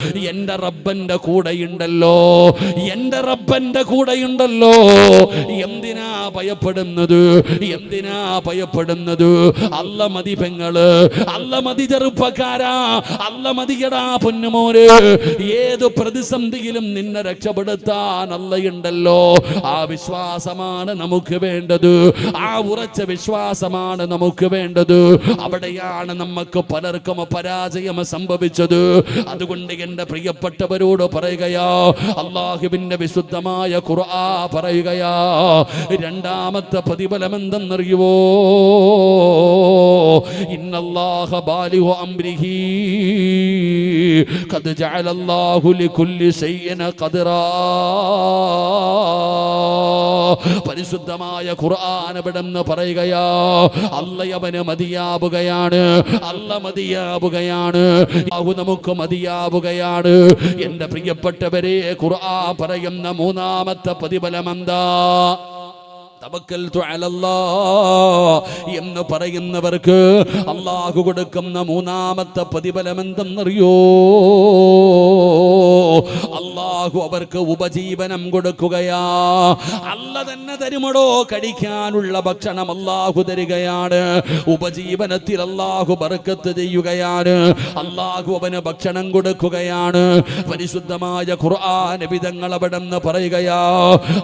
എന്റെ റബ്ബന്റെ കൂടെയുണ്ടല്ലോ, എന്റെ റബ്ബന്റെ കൂടെയുണ്ടല്ലോ. എന്തിനാ ഭയപ്പെടുന്നത്? എന്തിനാ ഭയപ്പെടുന്നത്? അല്ല മതി പെങ്ങള്, അല്ല മതി ചെറുപ്പക്കാരാ, അല്ല മതിയടാ പൊന്നുമോര്. ഏത് പ്രതിസന്ധിയിലും നിന്നെ രക്ഷപ്പെടുത്താൻ അല്ലയുണ്ടല്ലോ. ആ വിശ്വാസമാണ് നമുക്ക് വേണ്ടത്, ആ ഉറച്ച വിശ്വാസമാണ് നമുക്ക് വേണ്ടത്. അവിടെയാണ് നമുക്ക് പലർക്കും പരാജയം സംഭവിച്ചത്. അതുകൊണ്ട് എന്റെ പ്രിയപ്പെട്ടവരോട് പറയുകയാ, അല്ലാഹുവിന്റെ വിശുദ്ധമായ ഖുർആൻ പറയുകയാ, രണ്ടാമത്തെ പ്രതിഫലം എന്തെന്നറിയുവോ? ഇന്നല്ലാഹ ബാലിഗു അംരിഹി ഖദ് ജഅലല്ലാഹു ലികുല്ലി ശൈഇൻ ഖദറാ. പരിശുദ്ധമായ ഖുർആൻ ഇവിടെന്ന് പറയുകയാ, അല്ലയവന് മതിയാവുകയാണ്, അല്ല മതിയാവുകയാണ്, അല്ലാഹു നമുക്ക് മതിയാവുകയാണ്. എന്റെ പ്രിയപ്പെട്ടവരെ, ഖുർആൻ പറയുന്ന മൂന്നാമത്തെ പ്രതിഫലം എന്താ? തവക്കൽതു അലല്ലാഹ് എന്ന് പറയുന്നവർക്ക് അല്ലാഹു കൊടുക്കുന്ന മൂന്നാമത്തെ പ്രതിഫലം എന്തെന്നറിയോ? അല്ലാഹു അവർക്ക് ഉപജീവനം കൊടുക്കുകയാ. അല്ല തന്നെ തരുമടോ, കഴിക്കാനുള്ള ഭക്ഷണം അല്ലാഹു തരികയാണ്. ഉപജീവനത്തിൽ അല്ലാഹു ബർക്കത്ത് ചെയ്യുകയാണ്. അല്ലാഹു അവന് ഭക്ഷണം കൊടുക്കുകയാണ്. പരിശുദ്ധമായ ഖുർആൻ നബിതങ്ങൾ അവിടെന്ന് പറയുകയാ,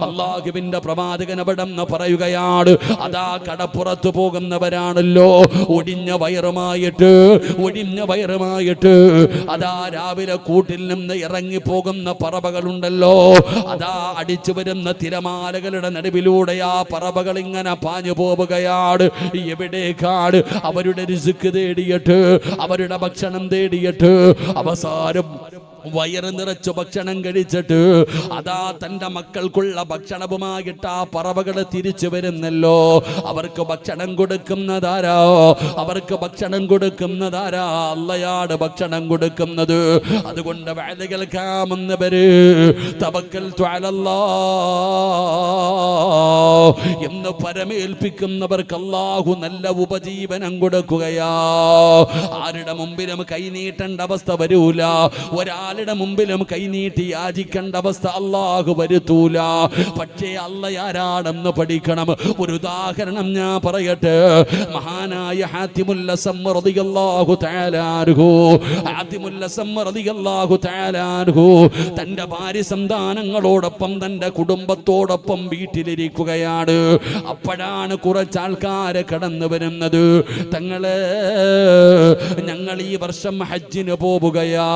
അല്ലാഹുവിന്റെ പ്രവാചകൻ അവിടെന്ന് പറയുകയാണ്, അതാ കടപ്പുറത്ത് പോകുന്നവരാണല്ലോ ഒടിഞ്ഞ വയറുമായിട്ട് അതാ രാവിലെ കൂട്ടിൽ നിന്ന് ഇറങ്ങി പോകുന്ന പറവകളുണ്ടല്ലോ, അതാ അടിച്ചു വരുന്ന തിരമാലകളുടെ നടുവിലൂടെ ആ പറവകൾ ഇങ്ങനെ പാഞ്ഞു പോവുകയാണ്. എവിടേക്കാണ്? അവരുടെ റിസ്ക് തേടിയിട്ട്, അവരുടെ ഭക്ഷണം തേടിയിട്ട്, അവസാനം വയറ് നിറച്ചു ഭക്ഷണം കഴിച്ചിട്ട് അതാ തന്റെ മക്കൾക്കുള്ള ഭക്ഷണവുമായിട്ട് ആ പറവകൾ തിരിച്ചു വരുന്നല്ലോ. അവർക്ക് ഭക്ഷണം കൊടുക്കുന്നതാരാ? അവർക്ക് ഭക്ഷണം കൊടുക്കുന്നതാരാ? അല്ലയാണ് ഭക്ഷണം കൊടുക്കുന്നത്. അതുകൊണ്ട് വഅദ കേൾക്കാമെന്നവര് തവക്കൽതു അലല്ലാഹ് എന്ന് പരമേൽപ്പിക്കുന്നവർക്ക് അല്ലാഹു നല്ല ഉപജീവനം കൊടുക്കുകയാ. ആരുടെ മുമ്പിലും കൈനീട്ടേണ്ട അവസ്ഥ വരൂല, ഒരാളുടെ മുമ്പിലും കൈനീട്ടി യാചിക്കേണ്ട അവസ്ഥ അല്ലാഹു വരുത്തൂല. പക്ഷേ അല്ല ആരാണെന്ന് പഠിക്കണം. ഒരു ഉദാഹരണം ഞാൻ പറയട്ടെ. മഹാനായ ഹാത്തിമുൽ അസം റളിയല്ലാഹു തആല അൻഹു, ഹാത്തിമുൽ അസം റളിയല്ലാഹു തആല അൻഹു തന്റെ ഭാര്യ സന്താനങ്ങളോടൊപ്പം തന്റെ കുടുംബത്തോടൊപ്പം വീട്ടിലിരിക്കുകയാണ്. അപ്പോഴാണ് കുറച്ച് ആൾക്കാരെ കടന്നു വരുന്നത്. തങ്ങളെ, ഞങ്ങൾ ഈ വർഷം ഹജ്ജിന് പോവുകയാ.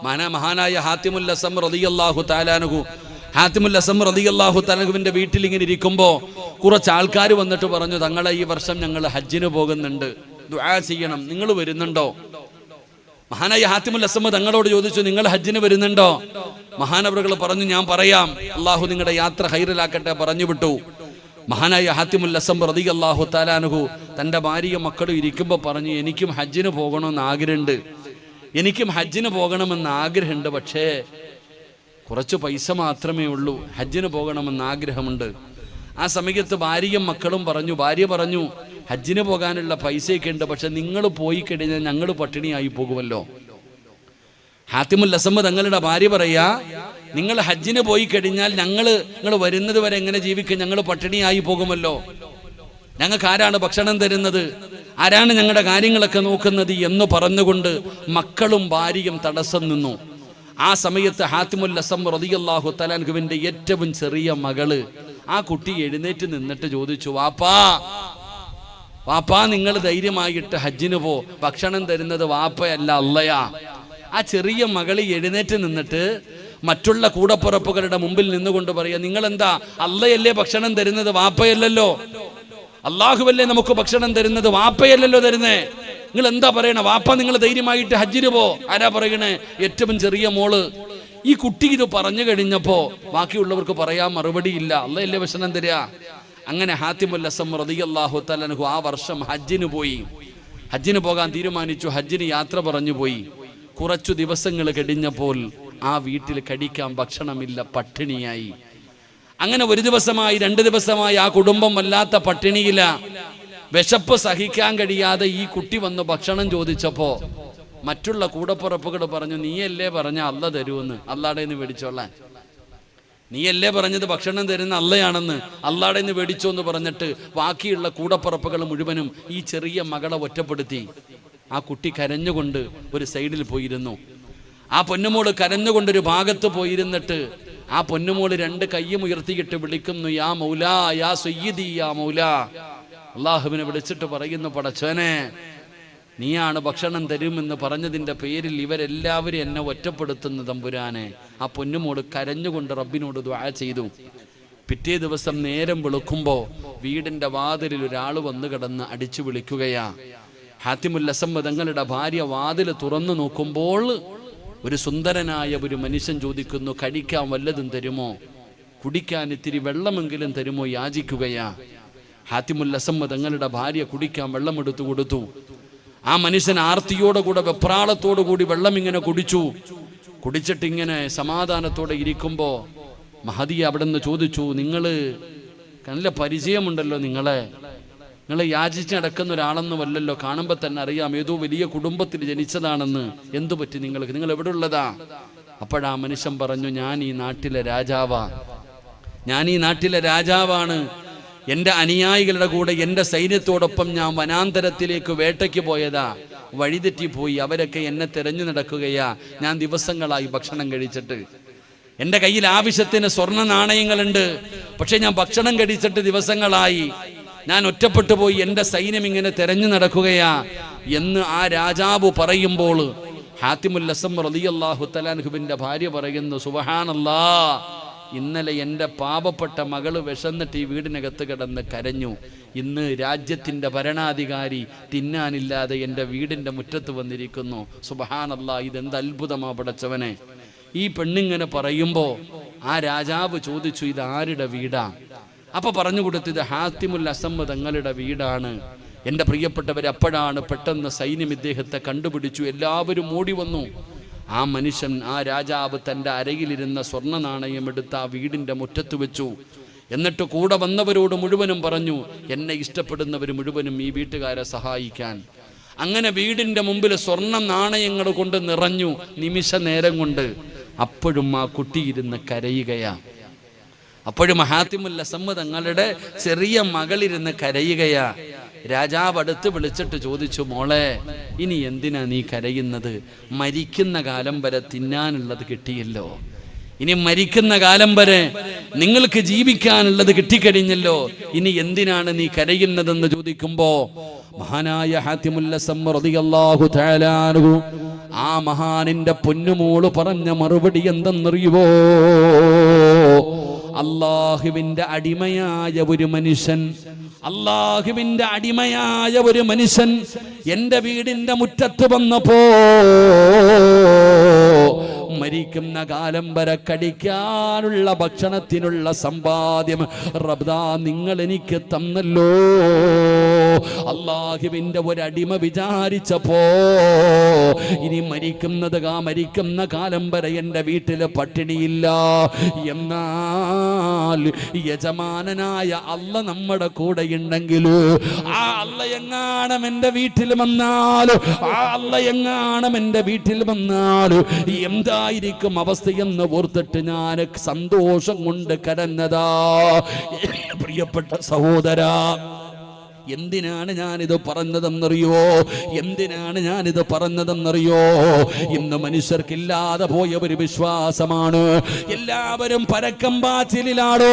മഹാനായ ഹാത്തിമുൽ അസം റളിയല്ലാഹു തആല അൻഹു, ഹാത്തിമുൽ അസം റളിയല്ലാഹു തആല അൻഹുവിന്റെ വീട്ടിൽ ഇങ്ങനെ ഇരിക്കുമ്പോൾ കുറച്ച് ആൾക്കാർ വന്നിട്ട് പറഞ്ഞു, തങ്ങളെ ഈ വർഷം ഞങ്ങൾ ഹജ്ജിന് പോകുന്നുണ്ട്, ദുആ ചെയ്യണം, നിങ്ങൾ വരുന്നുണ്ടോ? മഹാനായ ഹാത്തിമുൽ അസം തങ്ങളോട് ചോദിച്ചു, നിങ്ങൾ ഹജ്ജിന് വരുന്നുണ്ടോ? മഹാനവറുകൾ പറഞ്ഞു, ഞാൻ പറയാം, അള്ളാഹു നിങ്ങളുടെ യാത്ര ഹൈറിലാക്കട്ടെ, പറഞ്ഞു വിട്ടു. മഹാനായ ഹാത്തിമുൽ അസം റളിയല്ലാഹു തആല അൻഹു തന്റെ ഭാര്യയും മക്കളും ഇരിക്കുമ്പോൾ പറഞ്ഞു, എനിക്കും ഹജ്ജിന് പോകണമെന്ന് ആഗ്രഹമുണ്ട്, എനിക്കും ഹജ്ജിന് പോകണമെന്ന് ആഗ്രഹമുണ്ട്, പക്ഷേ കുറച്ച് പൈസ മാത്രമേ ഉള്ളൂ, ഹജ്ജിന് പോകണമെന്ന് ആഗ്രഹമുണ്ട്. ആ സമയത്ത് ഭാര്യയും മക്കളും പറഞ്ഞു, ഭാര്യ പറഞ്ഞു, ഹജ്ജിന് പോകാനുള്ള പൈസയൊക്കെ ഉണ്ട്, പക്ഷെ നിങ്ങൾ പോയി കഴിഞ്ഞാൽ ഞങ്ങൾ പട്ടിണിയായി പോകുമല്ലോ. ഹാത്തിമുൽ അസം തങ്ങളുടെ ഭാര്യ പറയാ, നിങ്ങൾ ഹജ്ജിന് പോയി കഴിഞ്ഞാൽ നിങ്ങൾ വരുന്നത് വരെ എങ്ങനെ ജീവിക്കും? ഞങ്ങൾ പട്ടിണിയായി പോകുമല്ലോ. ഞങ്ങൾക്ക് ആരാണ് ഭക്ഷണം തരുന്നത്? ആരാണ് ഞങ്ങളുടെ കാര്യങ്ങളൊക്കെ നോക്കുന്നത്? എന്ന് പറഞ്ഞുകൊണ്ട് മക്കളും ഭാര്യയും തടസ്സം നിന്നു. ആ സമയത്ത് ഹാത്തിമുൽ അസം റളിയല്ലാഹു തആല അൻഹുവിന്റെ ഏറ്റവും ചെറിയ മകള്, ആ കുട്ടി എഴുന്നേറ്റ് നിന്നിട്ട് ചോദിച്ചു, വാപ്പാ നിങ്ങൾ ധൈര്യമായിട്ട് ഹജ്ജിന് പോ, ഭക്ഷണം തരുന്നത് വാപ്പയല്ല അല്ലയാ. ആ ചെറിയ മകള് എഴുന്നേറ്റ് നിന്നിട്ട് മറ്റുള്ള കൂടപ്പുറപ്പുകളുടെ മുമ്പിൽ നിന്നുകൊണ്ട് പറയാ, നിങ്ങളെന്താ, അല്ലയല്ലേ ഭക്ഷണം തരുന്നത്, വാപ്പയല്ലല്ലോ. അല്ലാഹുവല്ലേ നമുക്ക് ഭക്ഷണം തരുന്നത്, വാപ്പയല്ലല്ലോ തരുന്നേ. നിങ്ങൾ എന്താ പറയണേ? വാപ്പ നിങ്ങൾ ധൈര്യമായിട്ട് ഹജ്ജിന് പോ. ആരാ പറയണേ? ഏറ്റവും ചെറിയ മോള്. ഈ കുട്ടി ഇത് പറഞ്ഞു കഴിഞ്ഞപ്പോ ബാക്കിയുള്ളവർക്ക് പറയാൻ മറുപടിയില്ല, അല്ലയല്ലേ ഭക്ഷണം തരിക. അങ്ങനെ ഹാത്തിമുൽ അസം റളിയല്ലാഹു തആല അൻഹു ആ വർഷം ഹജ്ജിന് പോയി. ഹജ്ജിന് പോകാൻ തീരുമാനിച്ചു. ഹജ്ജിന് യാത്ര പറഞ്ഞു പോയി. കുറച്ചു ദിവസങ്ങൾ കഴിഞ്ഞപ്പോൾ ആ വീട്ടിൽ കഴിക്കാൻ ഭക്ഷണമില്ല, പട്ടിണിയായി. അങ്ങനെ ഒരു ദിവസമായി 2 ദിവസമായി ആ കുടുംബം വല്ലാത്ത പട്ടിണിയില്ല. വിശപ്പ് സഹിക്കാൻ കഴിയാതെ ഈ കുട്ടി വന്ന് ഭക്ഷണം ചോദിച്ചപ്പോ മറ്റുള്ള കൂടപ്പുറപ്പുകൾ പറഞ്ഞു, നീയല്ലേ പറഞ്ഞ അല്ല തരുമെന്ന്, അല്ലാടെ നിന്ന് മേടിച്ചോളാൻ. നീയല്ലേ പറഞ്ഞത് ഭക്ഷണം തരുന്ന അല്ലയാണെന്ന്, അല്ലാടെ നിന്ന് മേടിച്ചോ എന്ന് പറഞ്ഞിട്ട് ബാക്കിയുള്ള കൂടപ്പുറപ്പുകൾ മുഴുവനും ഈ ചെറിയ മകളെ ഒറ്റപ്പെടുത്തി. ആ കുട്ടി കരഞ്ഞുകൊണ്ട് ഒരു സൈഡിൽ പോയിരുന്നു. ആ പൊന്നുമോള് കരഞ്ഞുകൊണ്ടൊരു ഭാഗത്ത് പോയിരുന്നിട്ട് ആ പൊന്നുമോള് 2 കൈയും ഉയർത്തിയിട്ട് വിളിക്കുന്നു, യാ മൗലാ, യാ സയ്യിദി, യാ മൗലാ. അള്ളാഹുവിനെ വിളിച്ചിട്ട് പറയുന്നു, പടച്ചോനെ, നീയാണ് ഭക്ഷണം തരുമെന്ന് പറഞ്ഞതിൻ്റെ പേരിൽ ഇവരെല്ലാവരും എന്നെ ഒറ്റപ്പെടുത്തുന്നു തമ്പുരാനെ. ആ പൊന്നുമോള് കരഞ്ഞുകൊണ്ട് റബ്ബിനോട് ദുആ ചെയ്തു. പിറ്റേ ദിവസം നേരം വെളുക്കുമ്പോൾ വീടിൻ്റെ വാതിലിൽ ഒരാൾ വന്നു കിടന്ന് അടിച്ചു വിളിക്കുകയാ. ഹാത്തിമുൽ അസം തങ്ങളുടെ ഭാര്യ വാതിൽ തുറന്നു നോക്കുമ്പോൾ ഒരു സുന്ദരനായ ഒരു മനുഷ്യൻ ചോദിക്കുന്നു, കഴിക്കാൻ വല്ലതും തരുമോ, കുടിക്കാൻ ഇത്തിരി വെള്ളമെങ്കിലും തരുമോ, യാചിക്കുകയാ. ഹാത്തിമുൽ അസം തങ്ങളുടെ ഭാര്യ കുടിക്കാൻ വെള്ളം എടുത്തു കൊടുത്തു. ആ മനുഷ്യൻ ആർത്തിയോടെ കൂടെ വെപ്രാളത്തോടു കൂടി വെള്ളം ഇങ്ങനെ കുടിച്ചു. കുടിച്ചിട്ട് ഇങ്ങനെ സമാധാനത്തോടെ ഇരിക്കുമ്പോൾ മഹദി അവിടെ നിന്ന് ചോദിച്ചു, നിങ്ങൾ നല്ല പരിചയമുണ്ടല്ലോ, നിങ്ങൾ യാചിച്ച് നടക്കുന്ന ഒരാളെന്ന് വല്ലല്ലോ, കാണുമ്പോൾ തന്നെ അറിയാം ഏതോ വലിയ കുടുംബത്തിൽ ജനിച്ചതാണെന്ന്. എന്തു പറ്റി നിങ്ങൾക്ക്, നിങ്ങൾ എവിടെ ഉള്ളതാ? അപ്പോഴാ മനുഷ്യൻ പറഞ്ഞു, ഞാൻ ഈ നാട്ടിലെ രാജാവാണ്. എൻ്റെ അനുയായികളുടെ കൂടെ എൻ്റെ സൈന്യത്തോടൊപ്പം ഞാൻ വനാന്തരത്തിലേക്ക് വേട്ടയ്ക്ക് പോയതാ. വഴിതെറ്റിപ്പോയി, അവരൊക്കെ എന്നെ തെരഞ്ഞു നടക്കുകയാ. ഞാൻ ദിവസങ്ങളായി ഭക്ഷണം കഴിച്ചിട്ട്, എൻ്റെ കയ്യിൽ ആവശ്യത്തിന് സ്വർണ്ണ നാണയങ്ങളുണ്ട്, പക്ഷെ ഞാൻ ഭക്ഷണം കഴിച്ചിട്ട് ദിവസങ്ങളായി. ഞാൻ ഒറ്റപ്പെട്ടു പോയി, എൻ്റെ സൈന്യം ഇങ്ങനെ തെരഞ്ഞു നടക്കുകയാ എന്ന് ആ രാജാവ് പറയുമ്പോൾ ഹാത്തിമുൽ അസം റളിയല്ലാഹു തആല അൻഹുവിൻ്റെ ഭാര്യ പറയുന്നു, സുബ്ഹാനല്ലാഹ്, ഇന്നലെ എൻ്റെ പാവപ്പെട്ട മകള് വിശന്നിട്ട് ഈ വീടിനകത്ത് കിടന്ന് കരഞ്ഞു. ഇന്ന് രാജ്യത്തിൻ്റെ ഭരണാധികാരി തിന്നാനില്ലാതെ എൻ്റെ വീടിൻ്റെ മുറ്റത്ത് വന്നിരിക്കുന്നു. സുബ്ഹാനല്ലാഹ്, ഇതെന്ത് അത്ഭുതമാ പടച്ചവനെ. ഈ പെണ്ണിങ്ങനെ പറയുമ്പോൾ ആ രാജാവ് ചോദിച്ചു, ഇത് ആരുടെ വീടാ? അപ്പൊ പറഞ്ഞു കൊടുത്തു, ഇത് ഹാത്തിമുൽ അസം തങ്ങളുടെ വീടാണ്. എൻ്റെ പ്രിയപ്പെട്ടവർ, അപ്പോഴാണ് പെട്ടെന്ന് സൈന്യം ഇദ്ദേഹത്തെ കണ്ടുപിടിച്ചു. എല്ലാവരും ഓടി വന്നു. ആ മനുഷ്യൻ, ആ രാജാവ് തൻ്റെ അരയിലിരുന്ന സ്വർണ്ണ നാണയം എടുത്ത് ആ വീടിൻ്റെ മുറ്റത്ത് വെച്ചു. എന്നിട്ട് കൂടെ വന്നവരോട് മുഴുവനും പറഞ്ഞു, എന്നെ ഇഷ്ടപ്പെടുന്നവർ മുഴുവനും ഈ വീട്ടുകാരെ സഹായിക്കാൻ. അങ്ങനെ വീടിൻ്റെ മുമ്പിൽ സ്വർണ്ണ നാണയങ്ങൾ കൊണ്ട് നിറഞ്ഞു. നിമിഷ നേരം കൊണ്ട് അപ്പോഴും ആ കുട്ടിയിരുന്ന് കരയുകയാ. അപ്പോഴും ഹാത്തിമുൽ അസം തങ്ങളുടെ ചെറിയ മകളിരുന്ന് കരയുകയാ. രാജാവ് അടുത്ത് വിളിച്ചിട്ട് ചോദിച്ചു, മോളെ, ഇനി എന്തിനാ നീ കരയുന്നത്? മരിക്കുന്ന കാലം വരെ തിന്നാനുള്ളത് കിട്ടിയല്ലോ, ഇനി മരിക്കുന്ന കാലം വരെ നിങ്ങൾക്ക് ജീവിക്കാനുള്ളത് കിട്ടിക്കഴിഞ്ഞല്ലോ, ഇനി എന്തിനാണ് നീ കരയുന്നതെന്ന് ചോദിക്കുമ്പോ മഹാനായ ഹാത്തിമുൽ അസം റളിയല്ലാഹു തആല അൻഹു ആ മഹാനിന്റെ പൊന്നുമോള് പറഞ്ഞ മറുപടി എന്തെന്നറിയുവോ? അല്ലാഹുവിന്റെ അടിമയായ ഒരു മനുഷ്യൻ എൻ്റെ വീടിന്റെ മുറ്റത്ത് വന്നപ്പോ മരിക്കുന്ന കാലം വരെ കടിക്കാനുള്ള ഭക്ഷണത്തിനുള്ള സമ്പാദ്യം റബ്ബാ നിങ്ങൾ എനിക്ക് തന്നല്ലോ. അല്ലാഹുവിന്റെ ഒരടിമ വിചാരിച്ചപ്പോ ഇനി മരിക്കുന്ന കാലം വരെ എൻ്റെ വീട്ടില് പട്ടിണിയില്ല. എന്നാൽ യജമാനനായ അല്ല നമ്മുടെ കൂടെ ഉണ്ടെങ്കിൽ ആ അല്ല എങ്ങാനും എൻ്റെ വീട്ടിൽ വന്നാൽ എന്തായിരിക്കും അവസ്ഥയെന്ന് ഓർത്തിട്ട് ഞാൻ സന്തോഷം കൊണ്ട് കരഞ്ഞതാ. പ്രിയപ്പെട്ട സഹോദരാ, എന്തിനാണ് ഞാനിത് പറഞ്ഞതെന്നറിയോ? ഇന്ന് മനുഷ്യർക്കില്ലാതെ പോയ ഒരു വിശ്വാസമാണ്. എല്ലാവരും പരക്കം പാച്ചിലാണ്,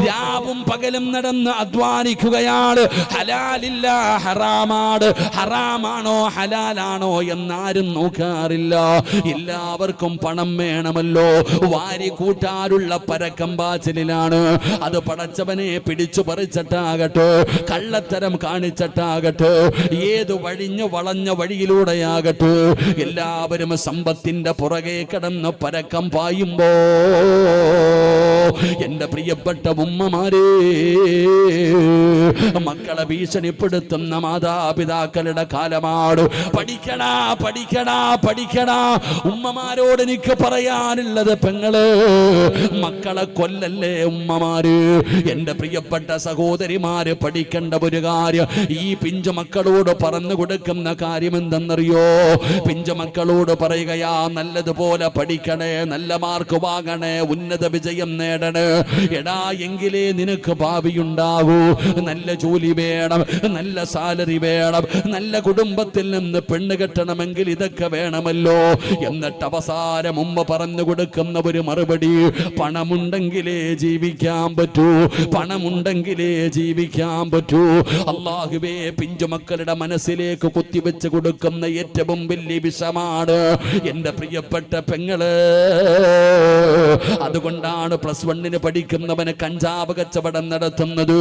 രാവും പകലും നടന്ന് അധ്വാനിക്കുകയാണ്. ഹലാലില്ല, ഹറാമാണ്, ഹറാമാണോ ഹലാലാണോ എന്നാരും നോക്കാറില്ല. എല്ലാവർക്കും പണം വേണമല്ലോ, വാരി കൂട്ടാനുള്ള പരക്കം പാച്ചിലാണ്. അത് പടച്ചവനെ പിടിച്ചു പറിച്ചിട്ടാകട്ടെ, കള്ളത്തരം കാണിച്ചിട്ടാകട്ടെ, ഏത് വളഞ്ഞ വഴിയിലൂടെയാകട്ടെ, എല്ലാവരും സമ്പത്തിന്റെ പുറകെ കിടന്ന് പരക്കം പായുമ്പോ എന്റെ പ്രിയപ്പെട്ട ഉമ്മമാരെ, മക്കളെ ഭീഷണിപ്പെടുത്തുന്ന മാതാപിതാക്കളുടെ കാലമാണ്. പഠിക്കണ പഠിക്കണ പഠിക്കണ. ഉമ്മമാരോട് എനിക്ക് പറയാനുള്ളത്, പെങ്ങള് മക്കളെ കൊല്ലല്ലേ ഉമ്മമാര്. എന്റെ പ്രിയപ്പെട്ട സഹോദരിമാര് പഠിക്കേണ്ട ഒരു കാര്യം, ഈ പിഞ്ചു മക്കളോട് പറഞ്ഞു കൊടുക്കുന്ന കാര്യം എന്തെന്നറിയോ? പിഞ്ചു മക്കളോട് പറയുകയാ, നല്ലതുപോലെ പഠിക്കണേ, നല്ല മാർക്ക് വാങ്ങണേ, ഉന്നത വിജയം നേടണേ. എടാ, എങ്കിലേ നിനക്ക് ഭാവിയുണ്ടാകൂ. നല്ല ജോലി വേണം, നല്ല സാലറി വേണം, നല്ല കുടുംബത്തിൽ നിന്ന് പെണ്ണ് കെട്ടണമെങ്കിൽ ഇതൊക്കെ വേണമല്ലോ. എന്നിട്ട് അവസാനം ഉമ്മ പറഞ്ഞു കൊടുക്കുന്ന ഒരു മറുപടി, പണമുണ്ടെങ്കിലേ ജീവിക്കാൻ പറ്റൂ, പണമുണ്ടെങ്കിലേ ജീവിക്കാൻ പറ്റൂ. അല്ലാഹുവേ, പിഞ്ചുമക്കളുടെ മനസ്സിലേക്ക് കുത്തിവെച്ച് കൊടുക്കുന്ന ഏറ്റവും വലിയ വിഷമാണ് എന്റെ പ്രിയപ്പെട്ട പെങ്ങള്. അതുകൊണ്ടാണ് പ്ലസ് 1 പഠിക്കുന്നവന് കഞ്ചാവ് കച്ചവടം നടത്തുന്നത്.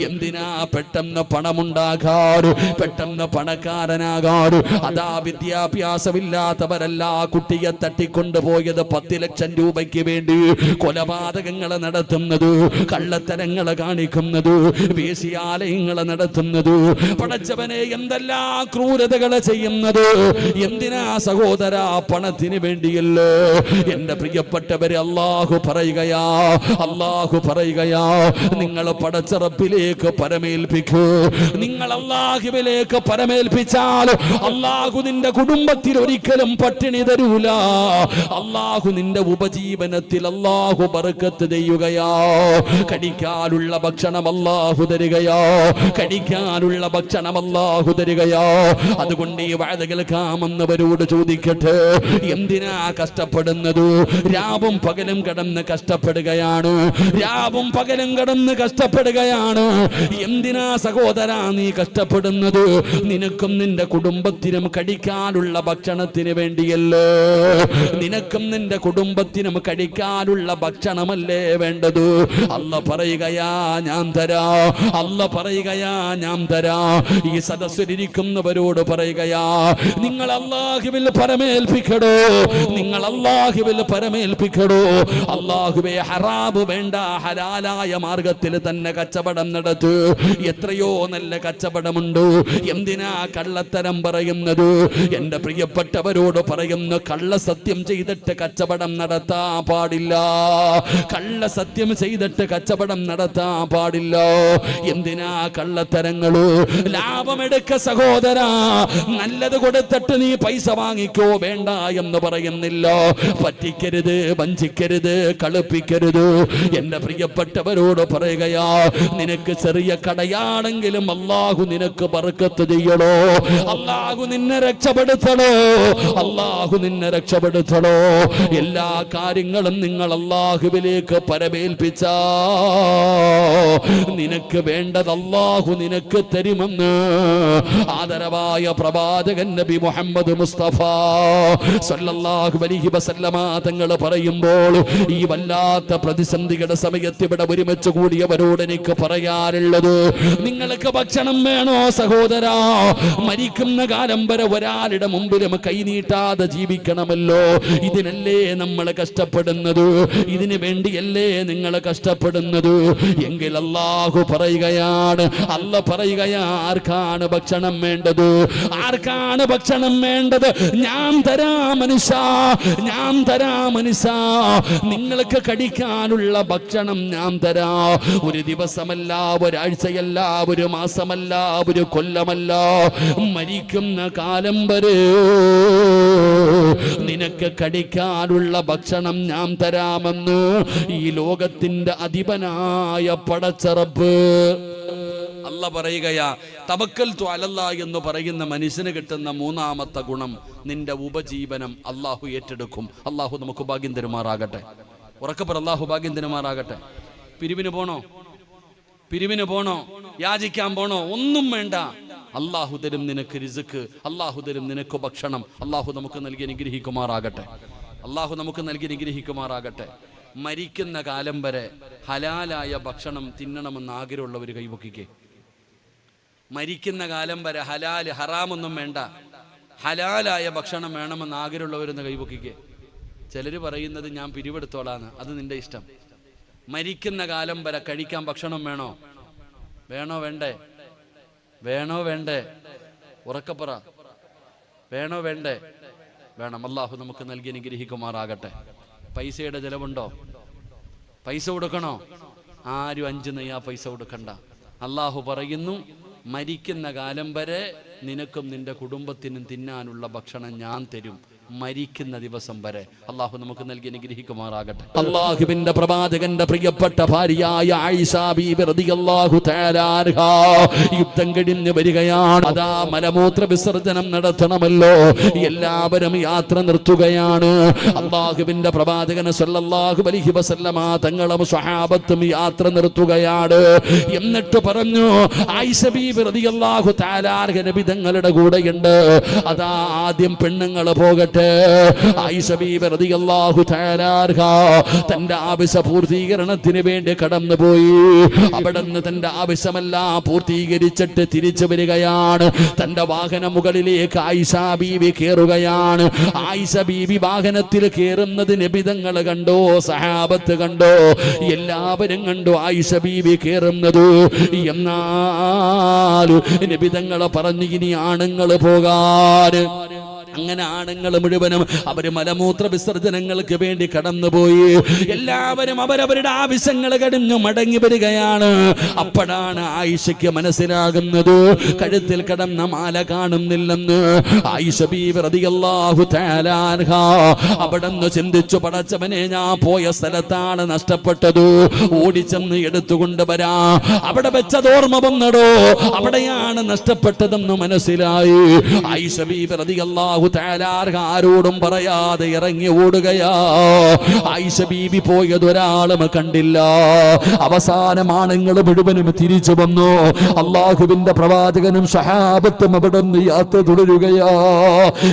എന്തിനാ? പെട്ടെന്ന് പണമുണ്ടാകാറ്, പെട്ടെന്ന് പണക്കാരനാകാറ്. അതാ വിദ്യാഭ്യാസമില്ലാത്തവരല്ല കുട്ടിയെ തട്ടിക്കൊണ്ടുപോയത് 10 ലക്ഷം രൂപയ്ക്ക് വേണ്ടി കൊലപാതകങ്ങളെ നടത്തുന്നത്, കള്ളത്തരങ്ങളെ കാണിക്കുന്നത്, വേശ്യാലയങ്ങളെ നടത്തുന്നത്. പടച്ചവനെ, എന്തെല്ലാം ക്രൂരതകളെ ചെയ്യുന്നത്. എന്തിനാ സഹോദര? പണത്തിന് വേണ്ടിയല്ലോ. എന്റെ പ്രിയപ്പെട്ടവരെ, അല്ലാഹു പറയുകയാ, അല്ലാഹു പറയുകയാ, നിങ്ങൾ പടച്ചറപ്പിലേക്ക് പരമേൽപ്പിക്കൂ. നിങ്ങൾ അല്ലാഹുവിലേക്ക് പരമേൽപ്പിച്ചാൽ അല്ലാഹു നിന്റെ കുടുംബത്തിൽ ഒരിക്കലും പട്ടിണി തരൂല. അല്ലാഹു നിന്റെ ഉപജീവനത്തിൽ അല്ലാഹു ബർക്കത്ത് ചെയ്യുകയാ. കഴിക്കാനുള്ള ഭക്ഷണം അല്ലാഹു തരികയാ, കഴിക്കാനുള്ള ഭക്ഷണം അല്ലാഹു തരികയാ. അതുകൊണ്ട് ഈ വാഴ കേൾക്കാമെന്നവരോട് ചോദിക്കട്ടെ, എന്തിനാ കഷ്ടപ്പെടുന്നത്? രാവും പകലും കടന്ന് കഷ്ടപ്പെടുകയാണ്, രാവും പകലും കടന്ന് കഷ്ടപ്പെടുകയാണ്. എന്തിനാ സഹോദരാ നീ കഷ്ടപ്പെടുന്നത്? നിനക്കും നിന്റെ കുടുംബത്തിനും കഴിക്കാനുള്ള ഭക്ഷണത്തിന് വേണ്ടിയല്ലോ. നിനക്കും നിന്റെ കുടുംബത്തിനും കഴിക്കാനുള്ള ഭക്ഷണമല്ലേ വേണ്ടത്? അല്ല പറയുകയാ, ഞാൻ തരാ. അല്ല പറയുകയാ, ഞാൻ തരാ. ഈ സദസ്സിലിരിക്കുന്നവരോട് പറയുകയാ, നിങ്ങൾ അല്ലാഹുവിൽ പരമേൽപ്പിക്കടോ, നിങ്ങൾ അല്ലാഹുവിൽ പരമേൽപ്പിക്കടോ. അല്ലാഹുവേ, ഹറാബ് വേണ്ട, ഹലാലായ മാർഗത്തിൽ തന്നെ കച്ചവടം നടത്തു. എത്രയോ നല്ല കച്ചവടമുണ്ട്. എന്തിനാ കള്ളത്തരം പറയുന്നത്? എന്റെ പ്രിയപ്പെട്ടവരോട് പറയുന്നു, കള്ളസത്യം ചെയ്തിട്ട് കച്ചവടം നടത്താൻ പാടില്ല. കള്ളസത്യം ചെയ്തിട്ട് കച്ചവടം നടത്താൻ പാടില്ല. എന്തിനാ കള്ളത്തരങ്ങള്? ലാഭമെടുക്ക സഹോദര, നല്ലത് കൊടുത്തിട്ട് നീ പൈസ വാങ്ങിക്കോ, വേണ്ട എന്ന് പറയുന്നില്ല. പറ്റിക്കരുത്, വഞ്ചിക്കരുത്, കളിപ്പിക്കരുത്. എന്റെ പ്രിയപ്പെട്ടവരോട് പറയുകയാ, നിനക്ക് ചെറിയ കടയാണെങ്കിലും അല്ലാഹു നിനക്ക് ബർക്കത്ത് ചെയ്യണോ, അല്ലാഹു നിന്നെ രക്ഷപ്പെടുത്തണോ, അല്ലാഹു നിന്നെ രക്ഷപ്പെടുത്തണോ. എല്ലാ കാര്യങ്ങളും നിങ്ങൾ അല്ലാഹുവിലേക്ക് പരമേൽപ്പിച്ച നിനക്ക് വേണ്ടത് അല്ലാഹു നിനക്ക് തരുമെന്ന് ആദരവായ പ്രവാചകൻ നബി മുഹമ്മദ് മുസ്തഫ സല്ലല്ലാഹു അലൈഹി വസല്ലമ തങ്ങൾ പറയുമ്പോൾ, ഈ വല്ലാത്ത പ്രതിസന്ധിയുടെ സമയത്ത് ഇവിടെ ഒരുമിച്ച് കൂടിയവരോട് എനിക്ക് പറയാനുള്ളത്, നിങ്ങൾക്ക് ഭക്ഷണം വേണോ സഹോദരാ? മരിക്കുന്ന കാലം വരെ ഒരാളുടെ മുമ്പിലും കൈനീട്ടാതെ ജീവിക്കണമല്ലോ. ഇതിനല്ലേ നമ്മൾ കഷ്ടപ്പെടുന്നത്? ഇതിനു വേണ്ടിയല്ലേ നിങ്ങൾ കഷ്ടപ്പെടുന്നത്? എങ്കിൽ അല്ലാഹു പറയുകയാണ്, അല്ല പറയുകയാ, ആർക്കാണ് ഭക്ഷണം വേണ്ടത്? ആർക്കാണ് ഭക്ഷണം വേണ്ടത്? ഞാൻ തരാ മനുഷ്യ, ഞാൻ തരാ മനുഷ്യ. നിങ്ങൾക്ക് കഴിക്കാനുള്ള ഭക്ഷണം ഞാൻ തരാ. ഒരു ദിവസമല്ല, ഒരാഴ്ചയല്ല, ഒരു മാസമല്ല, ഒരു കൊല്ലമല്ല, മരിക്കുന്ന കാലം വരെ നിനക്ക് കഴിക്കാനുള്ള ഭക്ഷണം ഞാൻ തരാമെന്ന് ഈ ലോകത്തിന്റെ അധിപനായ പടച്ചറപ്പ് അല്ല പറയുകയാ. തവക്കൽതു അലല്ലാഹ് എന്ന് പറയുന്ന മനുഷ്യന് കിട്ടുന്ന മൂന്നാമത്തെ ഗുണം, നിന്റെ ഉപജീവനം അല്ലാഹു ഏറ്റെടുക്കും. അല്ലാഹു നമുക്ക് ഭാഗ്യം തരുമാറാകട്ടെ. ഉറക്കപ്പറ, അല്ലാഹു ഭാഗ്യം തരുമാറാകട്ടെ. പിരിവിന് പോണോ? പിരിവിന് പോണോ? യാചിക്കാൻ പോണോ? ഒന്നും വേണ്ട. അല്ലാഹു തരും നിനക്ക് റിസ്ക്, അല്ലാഹു തരും നിനക്ക് ഭക്ഷണം. അല്ലാഹു നമുക്ക് നൽകി അനുഗ്രഹിക്കുമാറാകട്ടെ. അല്ലാഹു നമുക്ക് നൽകി അനുഗ്രഹിക്കുമാറാകട്ടെ. മരിക്കുന്ന കാലം വരെ ഹലാലായ ഭക്ഷണം തിന്നണമെന്ന് ആഗ്രഹമുള്ളവർ കൈവക്കിക്കേ. മരിക്കുന്ന കാലം വരെ ഹലാല്, ഹറാമൊന്നും വേണ്ട, ഹലാലായ ഭക്ഷണം വേണമെന്ന് ആഗ്രഹമുള്ളവരെന്ന് കൈവക്കിക്കേ. ചിലർ പറയുന്നത് ഞാൻ പിരിവെടുത്തോളാന്ന്. അത് നിന്റെ ഇഷ്ടം. മരിക്കുന്ന കാലം വരെ കഴിക്കാൻ ഭക്ഷണം വേണോ? വേണോ വേണ്ടേ? വേണോ വേണ്ടേ? ഉറക്കപ്പറ. വേണോ വേണ്ടേ? വേണം. അള്ളാഹു നമുക്ക് നൽകി അനുഗ്രഹിക്കുമാറാകട്ടെ. പൈസയുടെ ചെലവുണ്ടോ? പൈസ കൊടുക്കണോ? ആരും 5 നയ്യാ പൈസ കൊടുക്കണ്ട. അള്ളാഹു പറയുന്നു, മരിക്കുന്ന കാലം വരെ നിനക്കും നിന്റെ കുടുംബത്തിനും തിന്നാനുള്ള ഭക്ഷണം ഞാൻ തരും, മരിക്കുന്ന ദിവസം വരെ. അള്ളാഹു നമുക്ക് നൽകി അനുഗ്രഹിക്കുമാറാകട്ടെ. അള്ളാഹുവിന്റെ പ്രവാചകന്റെ പ്രിയപ്പെട്ട ഭാര്യയായ ആയിഷ ബീബി റളിയല്ലാഹു തആല അൻഹാ യുദ്ധം കഴിഞ്ഞ് വരികയാണ്. അതാ മലമൂത്ര വിസർജനം നടത്തണമല്ലോ, എല്ലാവരും യാത്ര നിർത്തുകയാണ്. അള്ളാഹുവിന്റെ പ്രവാചകൻ സല്ലല്ലാഹു അലൈഹി വസല്ലമ തങ്ങളും സ്വഹാബത്തും യാത്ര നിർത്തുകയാണ്. എന്നിട്ട് പറഞ്ഞു, ആയിഷ ബീബി റളിയല്ലാഹു തആല അൻഹ നബി തങ്ങളുടെ കൂടെയുണ്ട്. അതാ ആദ്യം പെണ്ണുങ്ങൾ പോകട്ടെ. ആയിഷ ബീബി റളിയല്ലാഹു തആല അൻഹ തന്റെ ആവശ്യ പൂർത്തീകരണത്തിന് വേണ്ടി കടന്നുപോയി. അവിടുന്ന് തന്റെ ആവശ്യമെല്ലാം പൂർത്തീകരിച്ചിട്ട് തിരിച്ചു വരികയാണ്. തന്റെ വാഹന മുകളിലേക്ക് ആയിഷ ബീബി കയറുകയാണ്. ആയിഷ ബീബി വാഹനത്തിൽ കയറുന്നത് നബി തങ്ങൾ കണ്ടോ, സഹാബത്ത് കണ്ടോ, എല്ലാവരും കണ്ടു ആയിഷ ബീബി കയറുന്നത്. എന്നാൽ നബി തങ്ങൾ പറഞ്ഞു, ഇനി ആണുങ്ങൾ പോകാൻ. അങ്ങനെ ആണുങ്ങൾ മുഴുവനും അവര് മലമൂത്ര വിസർജനങ്ങൾക്ക് വേണ്ടി കടന്നുപോയി. എല്ലാവരും അവരവരുടെ ആവശ്യങ്ങൾ കഴിഞ്ഞു മടങ്ങി വരികയാണ്. അപ്പോഴാണ് ആയിഷയ്ക്ക് മനസ്സിലാകുന്നത്, കഴുത്തിൽ കിടന്ന മാല കാണുന്നില്ലെന്ന്. ആയിഷ ബീബി റളിയല്ലാഹു തആല അൻഹ അവിടുന്ന് ചിന്തിച്ചു, പടച്ചവനെ, ഞാൻ പോയ സ്ഥലത്താണ് നഷ്ടപ്പെട്ടത്, ഓടിച്ചെന്ന് എടുത്തുകൊണ്ട് വരാം. അവിടെ വെച്ചത് ഓർമ്മ വന്നടോ, അവിടെയാണ് നഷ്ടപ്പെട്ടതെന്ന് മനസ്സിലായി. ആയിഷ ബീബി റളിയല്ലാഹു ആരോടും പറയാതെ ഇറങ്ങി ഓടുകയാ. ആയിഷ ബീബി പോയത് ഒരാളും കണ്ടില്ല. അവസാനം ആണുങ്ങൾ മുഴുവനും തിരിച്ചു വന്നു. അള്ളാഹുവിന്റെ പ്രവാചകനും സഹാബത്തും അവിടെ നിന്ന് യാത്ര തുടരുകയാ.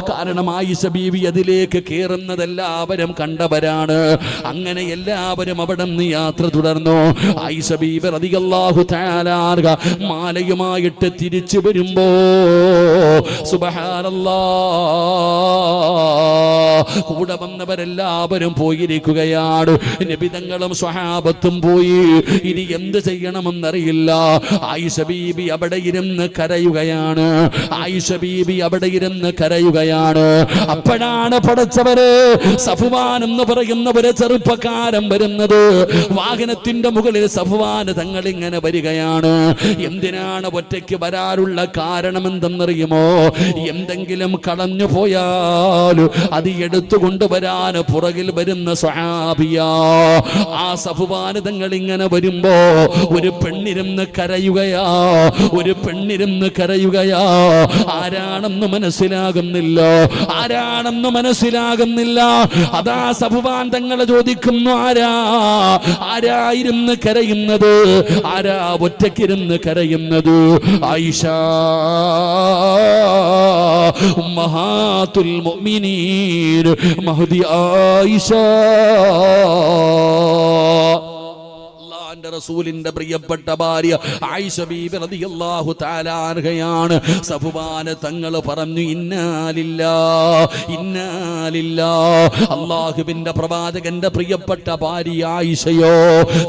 കാരണം ആയിഷ ബീബി അതിലേക്ക് കയറുന്നത് എല്ലാവരും കണ്ടവരാണ്. അങ്ങനെ എല്ലാവരും അവിടെ നിന്ന് യാത്ര തുടർന്നു. ആയിഷ ബീബി റളിയല്ലാഹു തആല അൻഹ മാലയുമായിട്ട് തിരിച്ചു വരുമ്പോ സുബ്ഹാനല്ലാഹ്, കൂടെ വന്നവരെല്ലാവരും പോയിരിക്കുകയാണ്. നബി തങ്ങളും സ്വഹാബത്തും പോയി. ഇനി എന്ത് ചെയ്യണമെന്നറിയില്ല. ആയിഷ ബീബി അവിടെ ഇരുന്ന് കരയുകയാണ്. ആയിഷ ബീബി അവിടെ ഇരുന്ന് കരയുകയാണ്. അപ്പോഴാണ് പടച്ചവരെ സഫ്വാൻ എന്ന് പറയുന്ന ഒരു ചെറുപ്പക്കാരൻ വരുന്നത്. വാഹനത്തിന്റെ മുകളിൽ സഫ്വാൻ തങ്ങൾ ഇങ്ങനെ വരികയാണ്. എന്തിനാണ് ഒറ്റയ്ക്ക് വരാനുള്ള കാരണം എന്തെന്നറിയുമോ? എന്തെങ്കിലും കളഞ്ഞു പോയാൽ അത് എടുത്തു കൊണ്ടുവരാൻ പുറകിൽ വരുന്ന സ്വഹാബിയാ. ആ സഫ്വാൻ തങ്ങൾ ഇങ്ങനെ വരുമ്പോ ഒരു പെണ്ണിരുന്ന് കരയുകയാ. ഒരു പെണ്ണിരുന്ന് കരയുകയാ. ആരാണെന്ന് മനസ്സിലാകുന്നില്ല, ആരാണെന്ന് മനസ്സിലാകുന്നില്ല. അതാ സഫ്വാൻ തങ്ങൾ ചോദിക്കുന്നു, ആരായിരുന്നു കരയുന്നത്? ആരാ ഒറ്റയ്ക്കിരുന്ന് കരയുന്നത്? ആയിഷ ഉമ്മഹാത്തുൽ മുഅ്മിനീൻ മഹ്ദി ആയിഷ. റസൂലിന്റെ പ്രിയപ്പെട്ട ഭാര്യ ആയിഷ ബീബി റളിയല്ലാഹു തആല അൻഹയാണ്. സഫ്വാൻ തങ്ങൾ പറഞ്ഞു, ഇന്നാലില്ലാ. അല്ലാഹുവിന്റെ പ്രവാചകന്റെ പ്രിയപ്പെട്ട ഭാര്യ ആയിഷയോ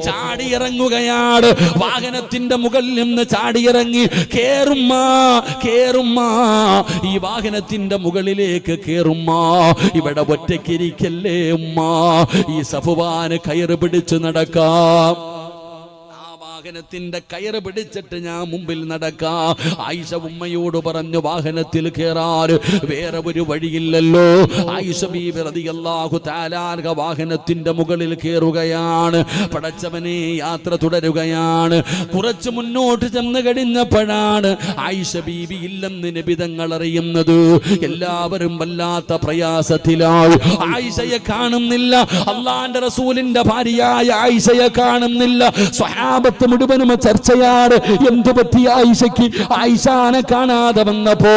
ചാടിയിറങ്ങുകയാണ്. വാഹനത്തിന്റെ മുകളിൽ നിന്ന് ചാടിയിറങ്ങി, കേറുമ്മ, ഈ വാഹനത്തിന്റെ മുകളിലേക്ക് കേറുമ്മ, ഇവിടെ ഒറ്റയ്ക്കിരിക്കല്ലേ ഉമ്മ, ഈ സഫ്വാൻ കയറ് പിടിച്ചു നടക്കാം. വാഹനത്തിന്റെ കയറ് പിടിച്ചിട്ട് ഞാൻ മുമ്പിൽ നടക്കാം. ആയിഷ ഉമ്മയോട് പറഞ്ഞു, വാഹനത്തിൽ കയറാൻ വേറെ ഒരു വഴിയില്ലല്ലോ. ആയിഷ ബീബി റളിയല്ലാഹു തആല അൻഹ വാഹനത്തിന്റെ മുകളിൽ കയറുകയാണ്. പടച്ചവനെ, യാത്ര തുടരുകയാണ്. കുറച്ച് മുന്നോട്ട് ചെന്ന് കഴിഞ്ഞപ്പോഴാണ് ആയിഷ ബീബി ഇല്ലെന്ന് നബി തങ്ങൾ അറിയുന്നത്. എല്ലാവരും വല്ലാത്ത പ്രയാസത്തിലായി. ആയിഷയെ കാണുന്നില്ല. അള്ളാന്റെ റസൂലിന്റെ ഭാര്യയായ ആയിഷയെ കാണുന്നില്ല. സ്വഹാബത്ത് മുഴുവനും ചർച്ചയാണ്. എന്തു പറ്റി ആയിഷയ്ക്ക്? ആയിഷാനെ കാണാതെ വന്നപ്പോ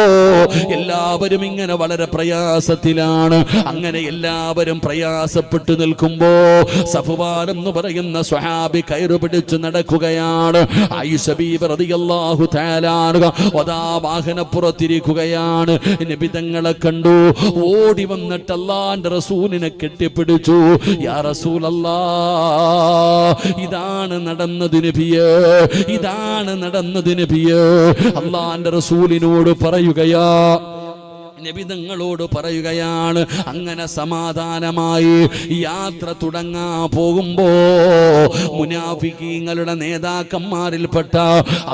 എല്ലാവരും ഇങ്ങനെ വളരെ പ്രയാസത്തിലാണ്. അങ്ങനെ എല്ലാവരും പ്രയാസപ്പെട്ടു നിൽക്കുമ്പോ സഫ്വാൻ എന്ന് പറയുന്ന സ്വഹാബി കയറു പിടിച്ചു നടക്കുകയാണ്. ആയിഷ ബീബി റളിയല്ലാഹു തആല അൻഹാ വാഹനപ്പുറത്തിരിക്കുകയാണ്. നബി തങ്ങളെ കണ്ടു, ഓടി വന്നിട്ട് അല്ലാഹുവിന്റെ റസൂലിനെ കെട്ടിപ്പിടിച്ചു. യാ റസൂലല്ലാഹ്, ഇതാണ് നടന്നത് നബിയേ, ഇതാണ് നടന്നത് നബിയേ. അല്ലാഹുവിന്റെ റസൂലിനോട് പറയുകയാ, നബി തങ്ങളോട് പറയുകയാണ്, അങ്ങനെ സമാധാനമായി യാത്ര തുടങ്ങാൻ പോകുമ്പോ മുനാഫിക്കീങ്ങളുടെ നേതാക്കന്മാരിൽപ്പെട്ട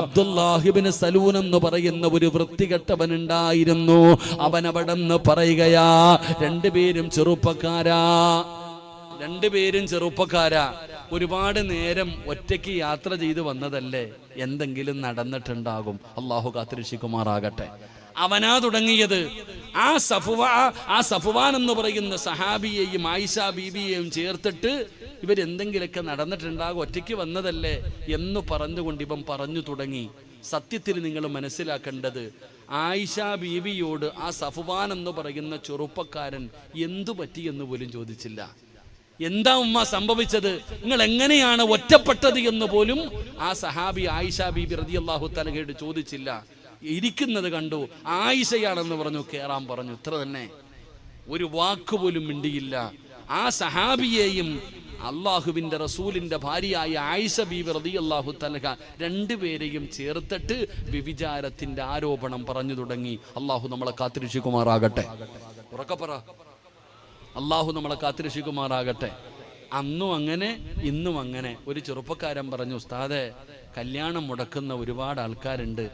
അബ്ദുല്ലാഹ് ഇബ്നു സലൂൽ എന്ന് പറയുന്ന ഒരു വൃത്തികെട്ടവനുണ്ടായിരുന്നു. അവനവിടെന്ന് പറയുകയാ, രണ്ടുപേരും ചെറുപ്പക്കാരാ, ഒരുപാട് നേരം ഒറ്റയ്ക്ക് യാത്ര ചെയ്ത് വന്നതല്ലേ, എന്തെങ്കിലും നടന്നിട്ടുണ്ടാകും. അള്ളാഹു കാത്തിരക്ഷിക്കുമാറാകട്ടെ. അവനാ തുടങ്ങിയത്. ആ സഫ്വാൻ എന്ന് പറയുന്ന സഹാബിയെയും ആയിഷ ബീബിയെയും ചേർത്തിട്ട് ഇവരെന്തെങ്കിലുമൊക്കെ നടന്നിട്ടുണ്ടാകും, ഒറ്റയ്ക്ക് വന്നതല്ലേ എന്ന് പറഞ്ഞുകൊണ്ട് ഇവൻ പറഞ്ഞു തുടങ്ങി. സത്യത്തിൽ നിങ്ങൾ മനസ്സിലാക്കേണ്ടത്, ആയിഷ ബീബിയോട് ആ സഫ്വാൻ എന്ന് പറയുന്ന ചെറുപ്പക്കാരൻ എന്തു പറ്റിയെന്ന് പോലും ചോദിച്ചില്ല. എന്താ ഉമ്മ സംഭവിച്ചത്, നിങ്ങൾ എങ്ങനെയാണ് ഒറ്റപ്പെട്ടത് എന്ന് പോലും ആ സഹാബി ആയിഷ ബീബി റളിയല്ലാഹു തആലയോട് ചോദിച്ചില്ല. ഇരിക്കുന്നത് കണ്ടു, ആയിഷയാണെന്ന് പറഞ്ഞു, കേറാൻ പറഞ്ഞു, ഇത്ര തന്നെ. ഒരു വാക്കുപോലും മിണ്ടിയില്ല. ആ സഹാബിയെയും അള്ളാഹുവിന്റെ റസൂലിന്റെ ഭാര്യയായ ആയിഷ ബീബി റളിയല്ലാഹു തആല രണ്ടുപേരെയും ചേർത്തിട്ട് വ്യഭിചാരത്തിന്റെ ആരോപണം പറഞ്ഞു തുടങ്ങി. അള്ളാഹു നമ്മളെ കാത്തിരക്ഷിക്കുമാറാകട്ടെ. ഉറക്കെ പറ, അള്ളാഹു നമ്മളെ കാത്തിരക്ഷിക്കുമാറാകട്ടെ. അന്നും അങ്ങനെ ഇന്നും അങ്ങനെ. ഒരു ചെറുപ്പക്കാരൻ പറഞ്ഞു, ഉസ്താദെ, കല്യാണം മുടക്കുന്ന ഒരുപാട് ആൾക്കാരുണ്ട്,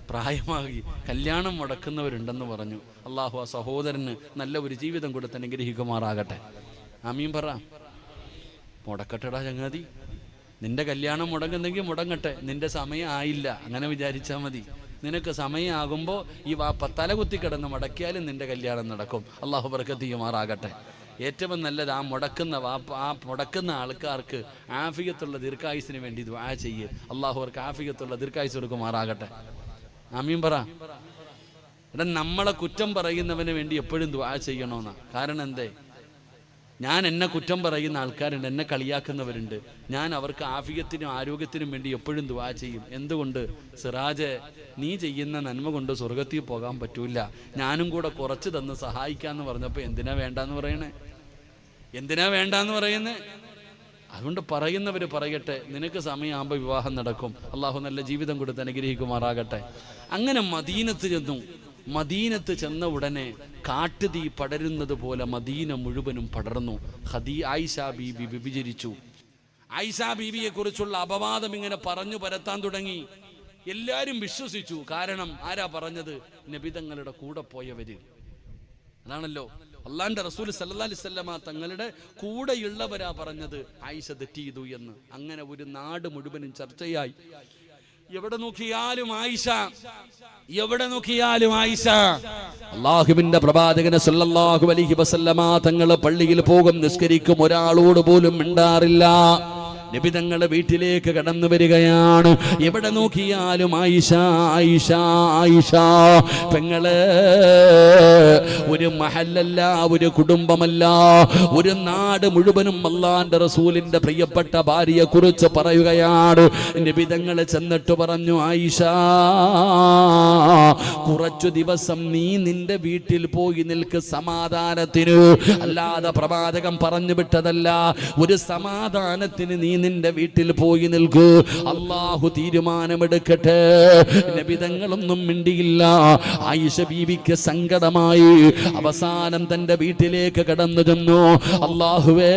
പ്രായമാകി കല്യാണം മുടക്കുന്നവരുണ്ടെന്ന് പറഞ്ഞു. അള്ളാഹു ആ സഹോദരന് നല്ല ഒരു ജീവിതം കൊടുത്ത് അനുഗ്രഹിക്കുമാറാകട്ടെ. ആമീൻ പറ. മുടക്കട്ടെടാ ചങ്ങാതി, നിന്റെ കല്യാണം മുടങ്ങുന്നെങ്കിൽ മുടങ്ങട്ടെ, നിന്റെ സമയം ആയില്ല, അങ്ങനെ വിചാരിച്ചാൽ മതി. നിനക്ക് സമയമാകുമ്പോൾ ഈ തല കുത്തി കിടന്ന് മുടക്കിയാലും നിന്റെ കല്യാണം നടക്കും. അള്ളാഹു ബർക്കത്ത് ചെയ്യുമാറാകട്ടെ. ഏറ്റവും നല്ലത് ആ മുടക്കുന്ന ആൾക്കാർക്ക് ആഫിയത്തുള്ള ദീർഘായുസിന് വേണ്ടി ദുആ ചെയ്യ്. അള്ളാഹു അവർക്ക് ആഫിയത്തുള്ള ദീർഘായുസ് കൊടുക്കുമാറാകട്ടെ. ആമീൻ പറ. എടാ, നമ്മളെ കുറ്റം പറയുന്നവന് വേണ്ടി എപ്പോഴും ദുആ ചെയ്യണമെന്നാ. കാരണം എന്തേ, എന്നെ കുറ്റം പറയുന്ന ആൾക്കാരുണ്ട്, എന്നെ കളിയാക്കുന്നവരുണ്ട്. ഞാൻ അവർക്ക് ആഫിയത്തിനും ആരോഗ്യത്തിനും വേണ്ടി എപ്പോഴും ദുആ ചെയ്യും. എന്തുകൊണ്ട്? സിറാജ്, നീ ചെയ്യുന്ന നന്മ കൊണ്ട് സ്വർഗത്തിൽ പോകാൻ പറ്റൂല, ഞാനും കൂടെ കുറച്ച് തന്ന് സഹായിക്കാന്ന് പറഞ്ഞപ്പോൾ എന്തിനാ വേണ്ടാന്ന് പറയുന്നേ? അതുകൊണ്ട് പറയുന്നവർ പറയട്ടെ, നിനക്ക് സമയമാകുമ്പോൾ വിവാഹം നടക്കും. അള്ളാഹു നല്ല ജീവിതം കൊടുത്ത് അനുഗ്രഹിക്കുമാറാകട്ടെ. അങ്ങനെ മദീനത്ത് ചെന്ന ഉടനെ കാട്ടുതീ പടരുന്നത് പോലെ മദീന മുഴുവനും പടർന്നു. ആയിഷ ബീബി വ്യഭിചരിച്ചു. ആയിഷ ബീബിയെ കുറിച്ചുള്ള അപവാദം ഇങ്ങനെ പറഞ്ഞു പരത്താൻ തുടങ്ങി. എല്ലാവരും വിശ്വസിച്ചു. കാരണം ആരാ പറഞ്ഞത്? നബി തങ്ങളുടെ കൂടെ പോയവര്. അതാണല്ലോ അള്ളാന്റെ റസൂൽ സല്ലല്ലാഹു അലൈഹി വസല്ലമ തങ്ങളുടെ കൂടെയുള്ളവരാ പറഞ്ഞത് ആയിഷ തെറ്റ് ചെയ്തു എന്ന്. അങ്ങനെ ഒരു നാട് മുഴുവനും ചർച്ചയായി. എവിടെ നോക്കിയാലും ആയിഷ. അല്ലാഹുവിന്റെ പ്രവാചകൻ സല്ലല്ലാഹു അലൈഹി വസല്ലമ തങ്ങൾ പള്ളിയിൽ പോകും, നിസ്കരിക്കും, ഒരാളോട് പോലും മിണ്ടാറില്ല. നബി തങ്ങളുടെ വീട്ടിലേക്ക് കടന്നു വരികയാണ്. എവിടെ നോക്കിയാലും ആയിഷ. പെങ്ങളെ, ഒരു മഹല്ലല്ല, ഒരു കുടുംബമല്ല, ഒരു നാട് മുഴുവനും അല്ലാഹുവിന്റെ റസൂലിന്റെ പ്രിയപ്പെട്ട ഭാര്യയെ കുറിച്ച് പറയുകയാണ്. നബി തങ്ങൾ ചെന്നിട്ട് പറഞ്ഞു, ആയിഷ, കുറച്ചു ദിവസം നീ നിന്റെ വീട്ടിൽ പോയി നിൽക്ക്, സമാധാനത്തിന്. അല്ലാതെ പ്രവാചകൻ പറഞ്ഞു വിട്ടതല്ല, ഒരു സമാധാനത്തിന് നീ നിന്റെ വീട്ടിൽ പോയി നിൽക്കൂ, അള്ളാഹു തീരുമാനമെടുക്കട്ടെ. നബി തങ്ങളൊന്നും മിണ്ടിയില്ല. ആയിഷ ബീവിക്ക് സങ്കടമായി. അവസാനം തന്റെ വീട്ടിലേക്ക് കടന്നു ചെന്നു. അല്ലാഹുവേ,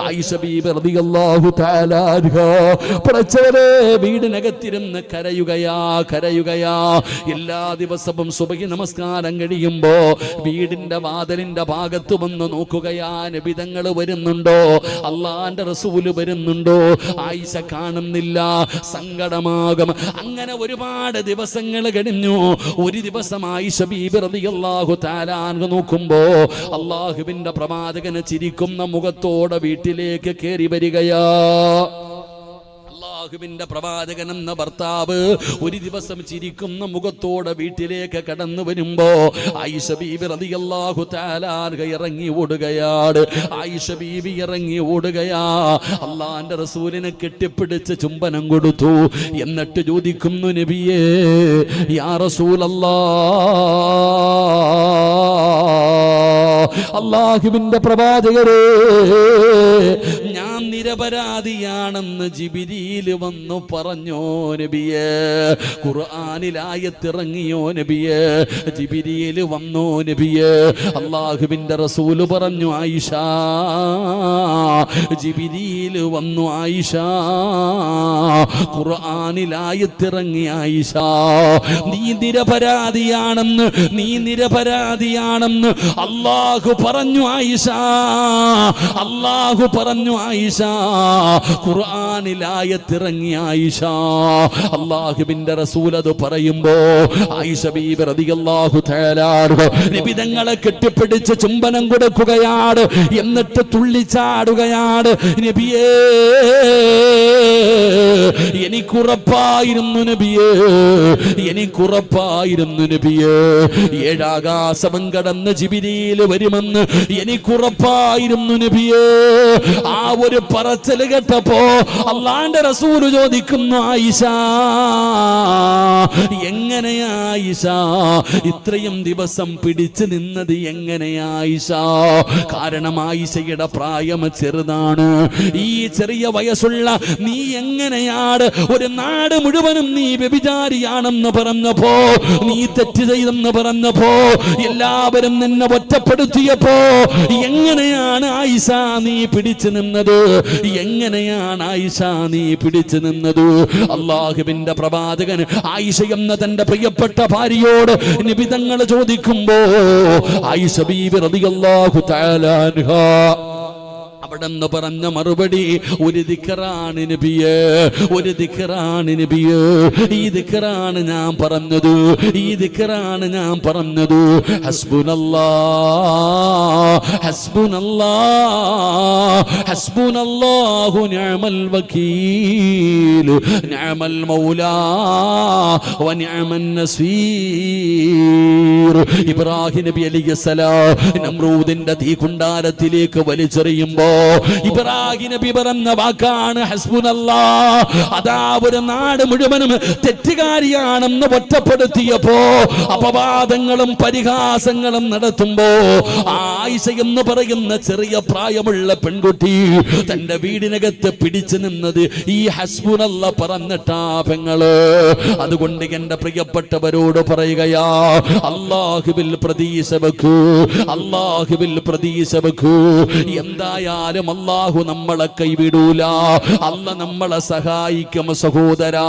ആയിഷ ബീബി റളിയല്ലാഹു തആല അൻഹാ പ്രച്ചവരെ വീടിനകത്തിരുന്ന് കരയുകയാ. എല്ലാ ദിവസവും സുബഹി നമസ്കാരം കഴിയുമ്പോ വീടിന്റെ വാതിലിന്റെ ഭാഗത്ത് വന്ന് നോക്കുകയാ, നബി തങ്ങൾ വരുന്നുണ്ടോ, അള്ളാന്റെ റസൂല് വരുന്നുണ്ടോ? ആയിഷ കാണുന്നില്ല, സങ്കടമാകും. അങ്ങനെ ഒരുപാട് ദിവസങ്ങൾ കഴിഞ്ഞു. ഒരു ദിവസം ആയിഷ ബീബി റളിയല്ലാഹു തആല അൻഹ നോക്കുമ്പോ അള്ളാഹുവിന്റെ പ്രവാചകന് ചിരിക്കുന്ന മുഖത്തോടെ വീട്ടിലേക്ക് കയറി വരികയാ. അല്ലാഹുവിന്റെ പ്രവാചകൻ എന്ന ഭർത്താവ് ഒരു ദിവസം ചിരിക്കുന്ന മുഖത്തോടെ വീട്ടിലേക്ക് കടന്നു വരുമ്പോ ആയിഷ ബീബി റളിയല്ലാഹു തആല അൻഹ ഇറങ്ങി ഓടുകയാണ്. ആയിഷ ബീബി ഇറങ്ങി ഓടുകയാ. അല്ലാഹുവിന്റെ റസൂലിനെ കെട്ടിപ്പിടിച്ച് ചുംബനം കൊടുത്തു. എന്നിട്ട് ചോദിക്കുന്നു, നബിയേ യാ റസൂലല്ലാഹ്, അല്ലാഹുവിന്റെ പ്രവാചകരേ, ഞാൻ നിരപരാധിയാണെന്ന് ജിബ്രീൽ വന്നു പറഞ്ഞോ നബിയേ? ഖുർആനിൽ ആയത്തിറങ്ങിയോ നബിയേ? ജിബ്രീൽ വന്നോ നബിയേ? അല്ലാഹുവിന്റെ റസൂൽ പറഞ്ഞു, ആയിഷ, ജിബ്രീൽ വന്നു ആയിഷ, ഖുർആനിൽ ആയത്തിറങ്ങി ആയിഷ, നീ നിരപരാധിയാണെന്ന് അല്ലാഹു പറഞ്ഞു ആയിഷ, അല്ലാഹു പറഞ്ഞു ആയിഷ, ഖുർആനിൽ ആയത്തിറങ്ങി ആയിഷ. അല്ലാഹുവിന്റെ റസൂൽ അത് പറയുമ്പോ ആയിഷ ബീബി റളിയല്ലാഹു തആല നബി തങ്ങളെ കെട്ടിപ്പിടിച്ച് ചുംബനം കൊടുക്കുകയാണ്. എന്നിട്ട് തുള്ളിച്ചാടുകയാണ്. നബിയേ, എനിക്കുറപ്പായിരുന്നു നബിയേ, എനിക്കുറപ്പായിരുന്നു നബിയേ, ഏഴാകാശം കടന്ന് ജിബ്രീൽ വരുമെന്ന് എനിക്കുറപ്പായിരുന്നു നബിയേ. ആ ഒരു പറച്ചല് കേട്ടപ്പോ അല്ലാഹുവിന്റെ റസൂൽ ചോദിക്കുന്നു, ആയിഷ, എങ്ങനെയാ ആയിഷ ഇത്രയും ദിവസം പിടിച്ചു നിന്നത്? എങ്ങനെയാ ആയിഷ? കാരണം ആയിഷയുടെ പ്രായം ചെറുതാണ്. ഈ ചെറിയ വയസ്സുള്ള നീ എങ്ങനെയാണ് ഒരു നാട് മുഴുവനും നീ വ്യഭിചാരിയാണെന്ന് പറഞ്ഞപ്പോ, നീ തെറ്റ് ചെയ്തെന്ന് പറഞ്ഞപ്പോ, എല്ലാവരും നിന്നെ ഒറ്റപ്പെടുത്തിയപ്പോ എങ്ങനെയാണ് ആയിഷ നീ പിടിച്ചു നിന്നത്? എങ്ങനെയാണ് ആയിഷ നീ പിടിച്ചു നിന്നത്? അല്ലാഹുവിന്റെ പ്രവാചകൻ ആയിഷ എന്ന തന്റെ പ്രിയപ്പെട്ട ഭാര്യയോട് നബി തങ്ങൾ ചോദിക്കുമ്പോ ആയിഷ ബീബി റളിയല്ലാഹു തആല അൻഹാ അവിടെന്ന് പറഞ്ഞ മറുപടി ഒരു ദിക്റാണ് നബിയേ, ഒരു ദിക്റാണ് നബിയേ. ഈ ദിക്റാണ് ഞാൻ പറഞ്ഞത്, ഈ ദിക്റാണ് ഞാൻ പറഞ്ഞത്. ഹസ്ബുനല്ലാഹ്, ഹസ്ബുനല്ലാഹ്, ഹസ്ബുനല്ലാഹു നിഅമൽ വകീൽ, നിഅമൽ മൗലാ വ നിഅമൻ നസീർ. ഇബ്രാഹിം നബി അലൈഹിസ്സലാം നമ്രൂദിന്റെ തീകുണ്ടാരത്തിലേക്ക് വലിച്ചെറിയുമ്പോ ഇബ്രാഹിം നബി പറഞ്ഞ വാക്കാണ് ഹസ്ബുനല്ലാഹ്. അതാ ഒരു നാട് മുഴുവനും തെറ്റുകാരിയാണെന്ന് ഒറ്റപ്പെടുത്തിയപ്പോ, അപവാദങ്ങളും പരിഹാസങ്ങളും നടത്തുമ്പോ ആയിഷ എന്ന് പറയുന്ന ചെറിയ പ്രായമുള്ള പെൺകുട്ടി തന്റെ വീടിനകത്ത് പിടിച്ചു നിന്നത് ഈ ഹസ്ബുനല്ലാഹ് പറഞ്ഞിട്ടാ പെങ്ങള്. അതുകൊണ്ട് എന്റെ പ്രിയപ്പെട്ടവരോട് പറയുകയാ, അല്ലാഹുവിൽ പ്രതീക്ഷ വെക്കൂ, അല്ലാഹുവിൽ പ്രതീക്ഷ വെക്കൂ. എന്തായാലും അല്ലാഹു നമ്മളെ കൈവിടൂല, അല്ലാഹു നമ്മളെ സഹായിക്കും സഹോദരാ.